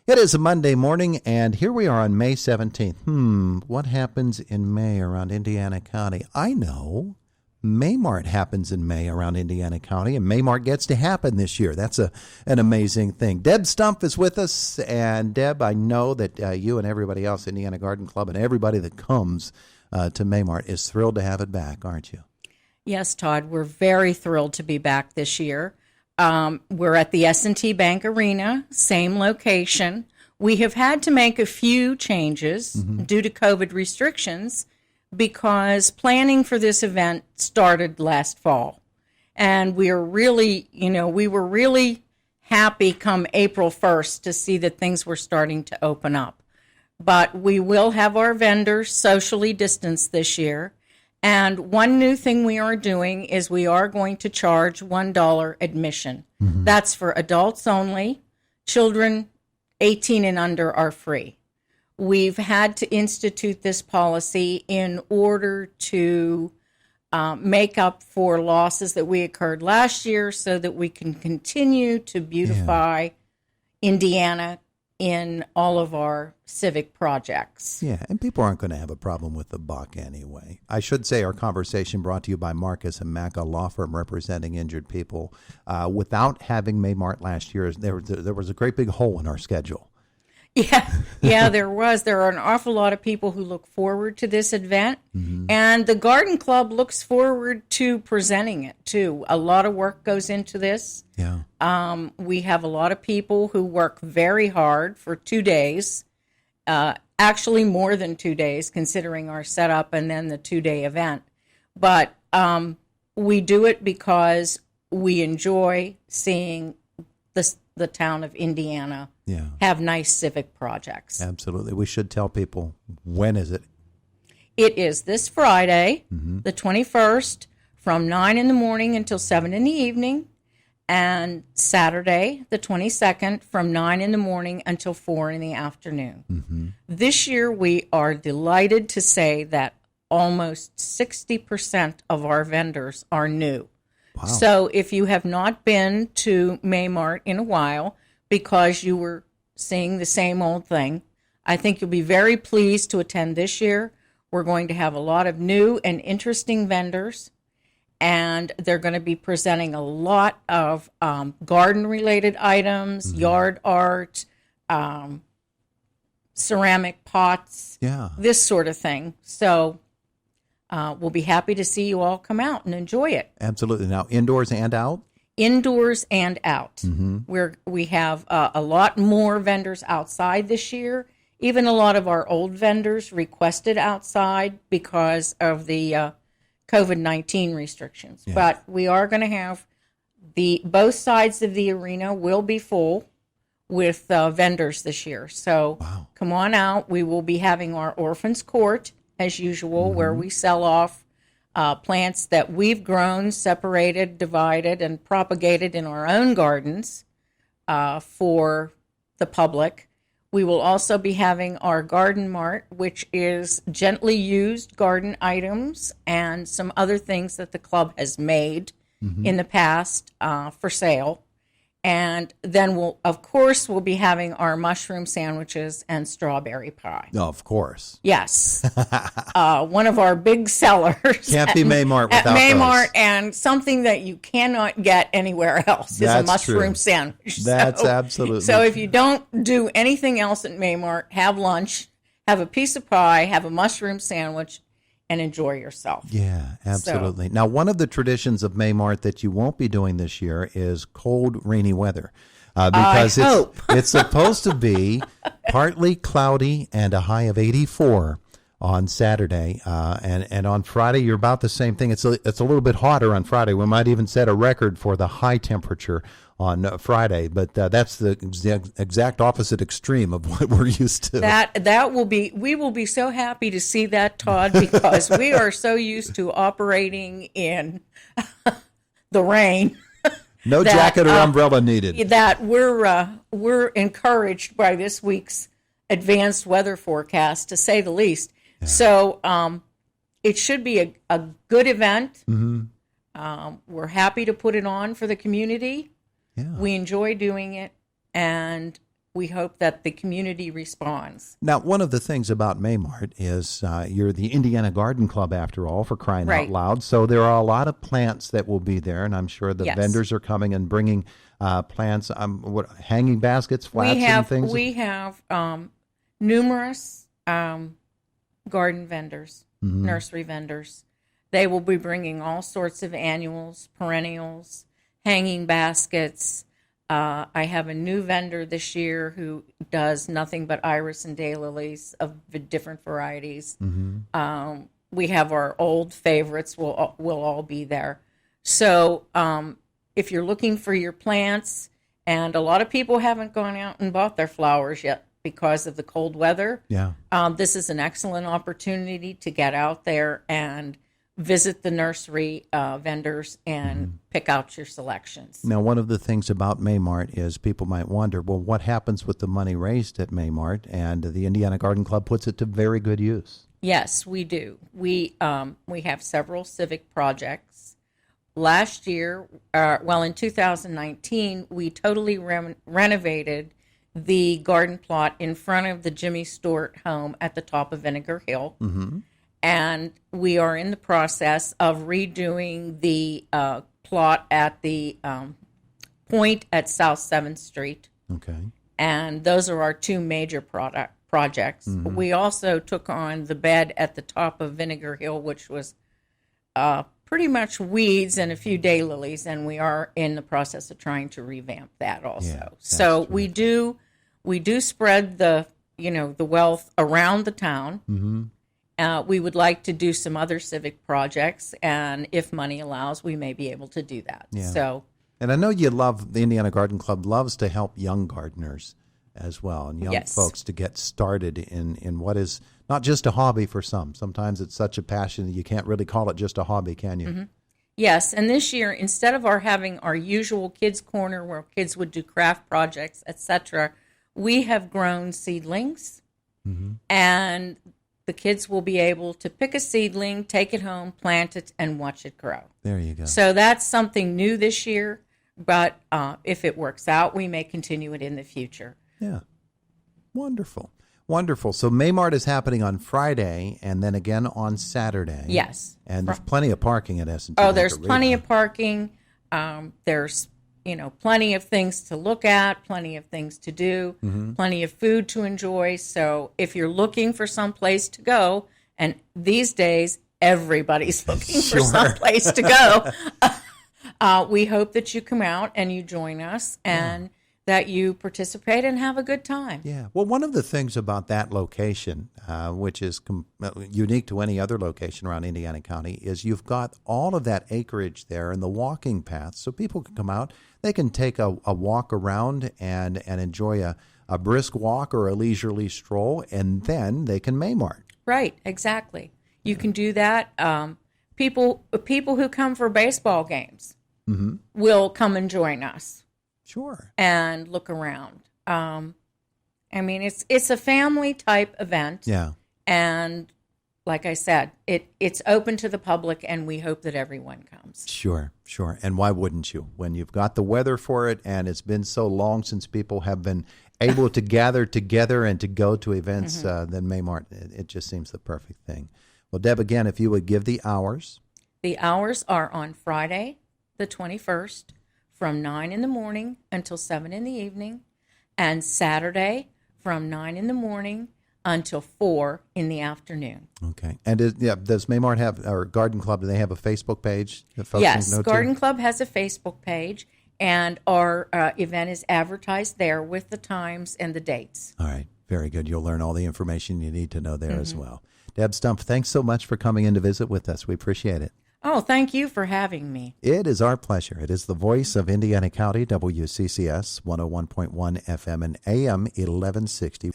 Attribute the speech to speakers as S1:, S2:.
S1: It is a Monday morning, and here we are on May 17th. What happens in May around Indiana County? I know. May Mart happens in May around Indiana County, and May Mart gets to happen this year. That's an amazing thing. Deb Stumpf is with us, and Deb, I know that you and everybody else, Indiana Garden Club, and everybody that comes to May Mart is thrilled to have it back, aren't you?
S2: Yes, Todd, we're very thrilled to be back this year. We're at the S&T Bank Arena, same location. We have had to make a few changes due to COVID restrictions because planning for this event started last fall. And we were really happy come April 1st to see that things were starting to open up. But we will have our vendors socially distanced this year. And one new thing we are doing is we are going to charge $1 admission. That's for adults only. Children 18 and under are free. We've had to institute this policy in order to make up for losses that we occurred last year so that we can continue to beautify Indiana in all of our civic projects.
S1: Yeah, and people aren't going to have a problem with the buck anyway. I should say our conversation brought to you by Marcus and Mack, a law firm representing injured people. Without having May Mart last year, there was a great big hole in our schedule.
S2: Yeah, there was. There are an awful lot of people who look forward to this event, and the Garden Club looks forward to presenting it, too. A lot of work goes into this.
S1: Yeah.
S2: We have a lot of people who work very hard for 2 days, actually more than 2 days, considering our setup and then the 2-day event. But we do it because we enjoy seeing the town of Indiana have nice civic projects.
S1: Absolutely. We should tell people, when is it?
S2: It is this Friday, the 21st, from 9 in the morning until 7 in the evening, and Saturday, the 22nd, from 9 in the morning until 4 in the afternoon. This year, we are delighted to say that almost 60% of our vendors are new.
S1: Wow.
S2: So if you have not been to May Mart in a while because you were seeing the same old thing, I think you'll be very pleased to attend this year. We're going to have a lot of new and interesting vendors, and they're going to be presenting a lot of garden-related items, yard art, ceramic pots, this sort of thing. So we'll be happy to see you all come out and enjoy it.
S1: Absolutely. Now, indoors and out?
S2: Indoors and out. We have a lot more vendors outside this year. Even a lot of our old vendors requested outside because of the COVID-19 restrictions.
S1: Yeah.
S2: But we are going to have both sides of the arena will be full with vendors this year. So come on out. We will be having our Orphans Court as usual, where we sell off plants that we've grown, separated, divided, and propagated in our own gardens for the public. We will also be having our Garden Mart, which is gently used garden items and some other things that the club has made in the past for sale. And then we'll be having our mushroom sandwiches and strawberry pie.
S1: Oh, of course.
S2: Yes. One of our big sellers.
S1: Can't be May Mart without
S2: at May
S1: those.
S2: Mart, and something that you cannot get anywhere else is a mushroom sandwich.
S1: That's absolutely
S2: So if you don't do anything else at May Mart, have lunch, have a piece of pie, have a mushroom sandwich, and enjoy yourself.
S1: Yeah, absolutely. Now, one of the traditions of May Mart that you won't be doing this year is cold, rainy weather. Because it's supposed to be partly cloudy and a high of 84 on Saturday. And on Friday, you're about the same thing. It's a little bit hotter on Friday. We might even set a record for the high temperature on Friday, but that's the exact opposite extreme of what we're used to.
S2: We will be so happy to see that, Todd, because we are so used to operating in the rain.
S1: No jacket or umbrella needed.
S2: That we're encouraged by this week's advanced weather forecast, to say the least. Yeah. So it should be a good event. We're happy to put it on for the community. Yeah. We enjoy doing it, and we hope that the community responds.
S1: Now, one of the things about May Mart is you're the Indiana Garden Club, after all, for crying out loud. So there are a lot of plants that will be there, and I'm sure the vendors are coming and bringing plants, hanging baskets, flats, and things.
S2: We have numerous garden vendors, nursery vendors. They will be bringing all sorts of annuals, perennials, hanging baskets. I have a new vendor this year who does nothing but iris and daylilies of different varieties. We have our old favorites will all be there. So if you're looking for your plants, and a lot of people haven't gone out and bought their flowers yet because of the cold weather, this is an excellent opportunity to get out there and visit the nursery vendors and pick out your selections.
S1: Now, one of the things about May Mart is people might wonder, well, what happens with the money raised at May Mart? And the Indiana Garden Club puts it to very good use.
S2: Yes, we do. We have several civic projects. Last year, in 2019, we totally renovated the garden plot in front of the Jimmy Stewart home at the top of Vinegar Hill. And we are in the process of redoing the plot at the point at South 7th Street.
S1: Okay.
S2: And those are our two major projects. We also took on the bed at the top of Vinegar Hill, which was pretty much weeds and a few daylilies, and we are in the process of trying to revamp that also.
S1: Yeah,
S2: so we do spread the wealth around the town. We would like to do some other civic projects, and if money allows, we may be able to do that.
S1: Yeah.
S2: So,
S1: and I know the Indiana Garden Club loves to help young gardeners as well, and young folks to get started in what is not just a hobby for some. Sometimes it's such a passion that you can't really call it just a hobby, can you?
S2: Yes, and this year, instead of having our usual kids' corner where kids would do craft projects, etc., we have grown seedlings, and the kids will be able to pick a seedling, take it home, plant it, and watch it grow.
S1: There you go.
S2: So that's something new this year, but if it works out, we may continue it in the future.
S1: Yeah. Wonderful. Wonderful. So May Mart is happening on Friday and then again on Saturday.
S2: Yes.
S1: And there's plenty of parking at S&T.
S2: Oh, there's plenty of parking. There's plenty of things to look at, plenty of things to do, plenty of food to enjoy. So if you're looking for some place to go, and these days everybody's looking for some place to go, we hope that you come out and you join us and that you participate and have a good time.
S1: Yeah. Well, one of the things about that location, which is unique to any other location around Indiana County, is you've got all of that acreage there and the walking paths, so people can come out. They can take a walk around and enjoy a brisk walk or a leisurely stroll, and then they can May Mart.
S2: Right, exactly. You can do that. People who come for baseball games will come and join us.
S1: Sure.
S2: And look around. It's a family type event.
S1: Yeah.
S2: And like I said, it's open to the public, and we hope that everyone comes.
S1: Sure. And why wouldn't you? When you've got the weather for it, and it's been so long since people have been able to gather together and to go to events, then May Mart, it just seems the perfect thing. Well, Deb, again, if you would give the hours.
S2: The hours are on Friday, the 21st, from 9 in the morning until 7 in the evening, and Saturday from 9 in the morning until 4 in the afternoon.
S1: Okay. And does May Mart have, or Garden Club, do they have a Facebook page that folks
S2: yes,
S1: can know
S2: Garden Club has a Facebook page, and our event is advertised there with the times and the dates.
S1: All right. Very good. You'll learn all the information you need to know there as well. Deb Stumpf, thanks so much for coming in to visit with us. We appreciate it.
S2: Oh, thank you for having me.
S1: It is our pleasure. It is the voice of Indiana County, WCCS 101.1 FM and AM 1160.